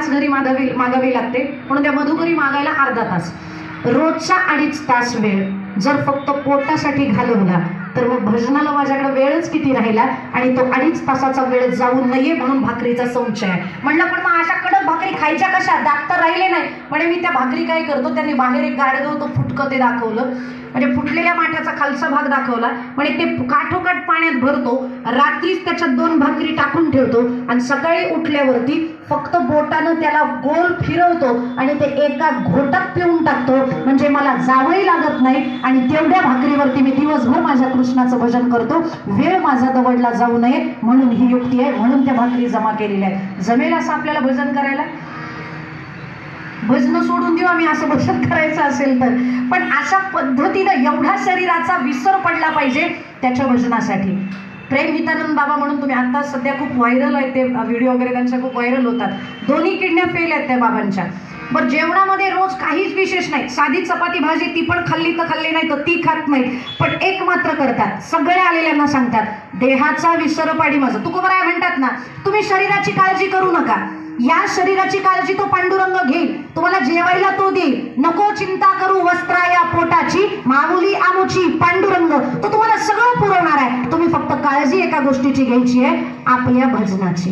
5 घरी मागावी लागते, म्हणून त्या मधुकरी मागायला अर्धा तास. रोजचा 2.5 तास वेळ जर फक्त पोटासाठी घालवला तर मग भजनाला माझ्याकडे वेळच किती राहिला. आणि तो 2.5 तासाचा वेळ जाऊ नये म्हणून भाकरीचा संचय आहे. म्हणलं पण मग अशा कडक भाकरी खायच्या कशा, दात तर राहिले नाही. म्हणजे मी त्या भाकरी काय करतो, त्यांनी बाहेर एक गाडगं होतं फुटकं ते दाखवलं, म्हणजे फुटलेल्या माठाचा खालचा भाग दाखवला. म्हणजे ते काठोकाठ पाण्यात भरतो, रात्रीच त्याच्यात 2 भाकरी टाकून ठेवतो आणि सकाळी उठल्यावरती फक्त बोटानं त्याला गोल फिरवतो आणि ते एका घोटात पिऊन टाकतो. म्हणजे मला जावंही लागत नाही आणि तेवढ्या भाकरीवरती मी दिवसभर माझ्या कृष्णाचं भजन करतो. वेळ माझा दवडला जाऊ नये म्हणून ही युक्ती आहे, म्हणून त्या भाकरी जमा केलेल्या आहेत. जमेल असं आपल्याला भजन करायला? भजन सोडून देऊ आम्ही असं भजन करायचं असेल तर. पण अशा पद्धतीनं एवढा शरीराचा विसर पडला पाहिजे त्याच्या भजनासाठी. प्रेम हितानंद बाबा म्हणून तुम्ही आता सध्या खूप व्हायरल आहे, ते व्हिडिओ वगैरे त्यांच्या खूप व्हायरल होतात. 2 किडन्या फेल आहेत त्या बाबांच्या. बरं, जेवणामध्ये रोज काहीच विशेष नाही, साधी चपाती भाजी, ती पण खाल्ली तर खाल्ली नाही तर ती खात नाही. पण एक मात्र करतात, सगळ्या आलेल्यांना सांगतात, देहाचा विसर पाडी माझा. तुकोबराय म्हणतात ना, तुम्ही शरीराची काळजी करू नका, या शरीराची काळजी तो पांडुरंग घेईल, तुम्हाला जेवायला तो देईल. नको चिंता करू वस्त्रा या पोटाची, मामुली आमुची पांडुरंग तो तुम्हाला सगळं पुरवणार आहे. तुम्ही फक्त काळजी एका गोष्टीची घ्यायची आहे, आपल्या भजनाची.